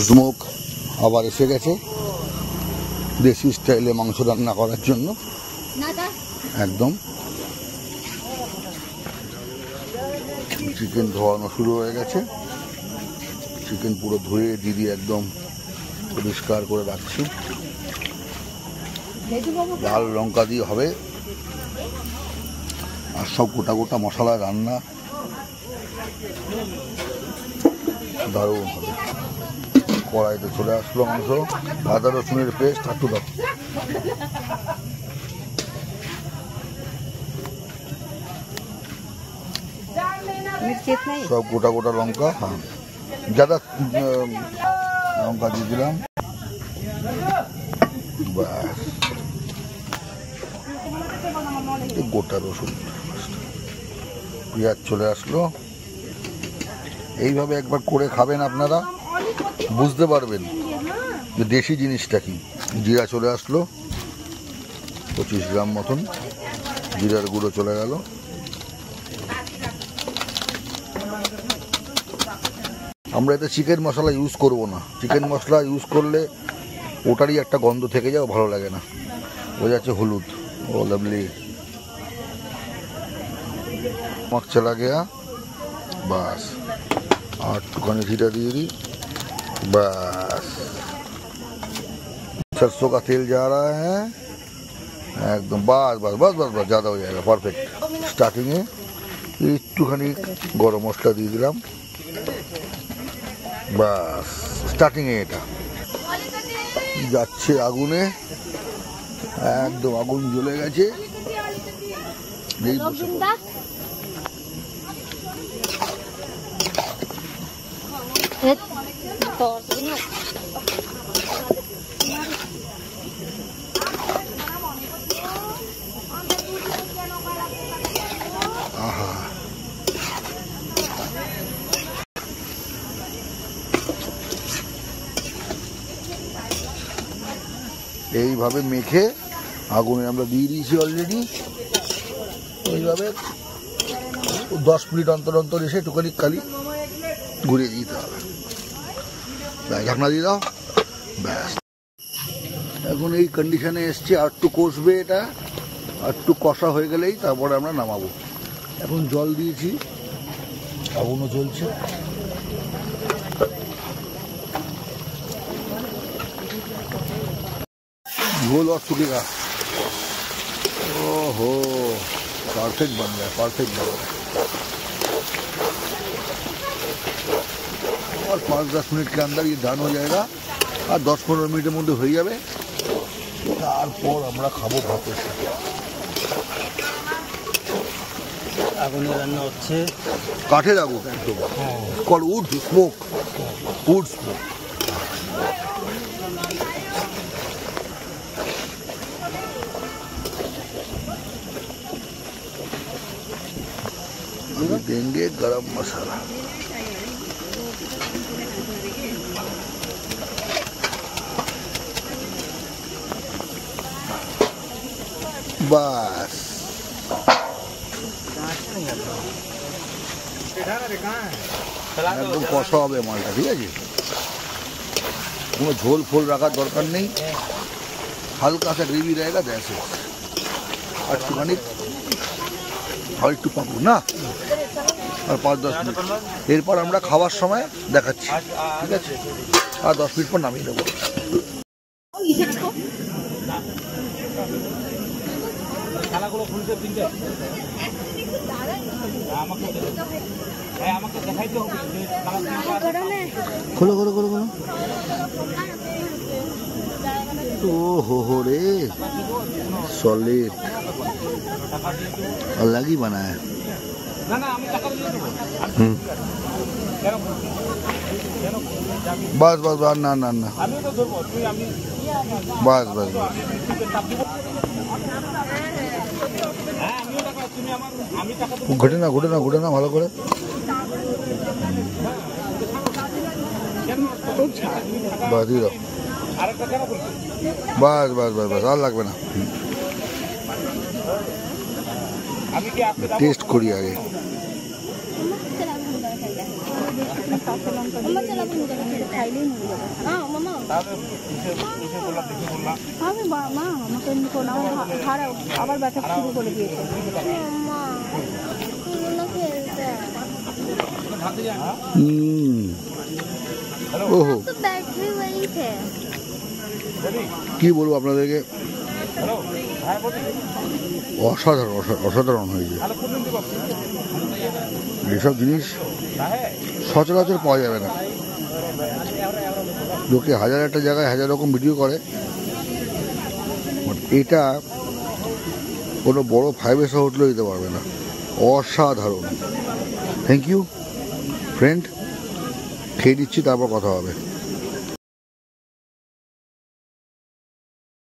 Smoke আবার এসে গেছে দেশি স্টাইলে মাংস রান্না করার জন্য। একদম চিকেন ধোয়ানো শুরু হয়ে গেছে। চিকেন পুরো ধুয়ে দিদি একদম পরিষ্কার করে রাখছি। লাল লঙ্কা দিয়ে হবে আর সব গোটা গোটা মশলা রান্না, দারুণ হবে। কড়াইতে চলে আসলো মাংস, আদা রসুনের পেস্ট একটু দাও। সব গোটা গোটা লঙ্কা, হ্যাঁ ज्यादा লঙ্কা দিয়ে দিলাম। ব্যাস গোটা রসুন, পেঁয়াজ চলে আসলো। এইভাবে একবার করে খাবেন আপনারা, বুঝতে পারবেন যে দেশি জিনিসটা কি। জিরা চলে আসলো 25 গ্রাম মতন, জিরার গুঁড়ো চলে গেল। আমরা এতে চিকেন মশলা ইউজ করব না। চিকেন মশলা ইউজ করলে ওটারই একটা গন্ধ থেকে যায়, ভালো লাগে না। ও যাচ্ছে হলুদ, ও লাভলি नमक चला गया। बस और टुकानी जीरा दिए दी। बस सरसों का तेल जा रहा है एकदम। बस बस बस बस बस ज़्यादा हो जाएगा, परफेक्ट। स्टार्टिंग में একটুখানি গরম মশলা দিয়ে দিলাম। বাস স্টার্টিং এ এটা যাচ্ছে আগুনে, একদম আগুন জ্বলে গেছে। আহা এইভাবে মেখে আগুনে আমরা দিয়ে দিয়েছি অলরেডি। এইভাবে 10 মিনিট অন্তর অন্তর এসে একটুখানি খালি ঘুরিয়ে দিতে হবে। ঢাকনা দিয়ে দাও। ব্যাস এখন এই কন্ডিশনে এসছে। আর একটু কষবে, এটা আর একটু কষা হয়ে গেলেই তারপরে আমরা নামাবো। এখন জল দিয়েছি, আগুনও চলছে। झोल और सूखेगा। ओहो परफेक्ट बन गया, परफेक्ट बन गया। और 5-10 मिनट के अंदर ये दान हो जाएगा और 10-15 मिनट मध्य हो जाए। তারপর আমরা খাবো ভাতের সাথে। আগুনে রান্না হচ্ছে, কাঠের আগুন একদম, call wood smoke, wood smoke. देंगे गरम मसाला। बस একদম কষা হবে মালটা, ঠিক আছে? কোনো ঝোল ফোল রাখার দরকার নেই, হালকা সা গ্রেভি रहेगा। जैसे একটুখানি আর একটু পাবো না, আর 5-10 মিনিট। এরপর আমরা খাওয়ার সময় দেখাচ্ছি, ঠিক আছে? আর 10 মিনিট পর নামিয়ে দেবো। খোলো খোলো খোলো খোলো। ও हो रे सॉलिड अलग ही बना है। बस बस बस ना ना ना बस बस बस। ঘটে না ঘটে না ঘটে না ভালো করে। বাস দিয়ে দাও। বাস বাস বাস বাস আর লাগবে না। টেস্ট করি আগে। তুমি কাঁচা লঙ্কা দিয়ে খাইলেই মরে যাবে। আমি মা আমাকে এমনি করো না, আমার ঘাড় আবার ব্যথা শুরু করে দিয়েছে। ওহো, কি বলবো আপনাদেরকে, অসাধারণ অসাধারণ হয়েছে। এসব জিনিস সচরাচর পাওয়া যাবে না। লোকে হাজার একটা জায়গায় হাজার রকম ভিডিও করে, এটা কোনো বড় 5 স্টার হোটেলেও দিতে পারবে না। অসাধারণ। থ্যাংক ইউ ফ্রেন্ড, খেয়ে দিচ্ছি, তারপর কথা হবে।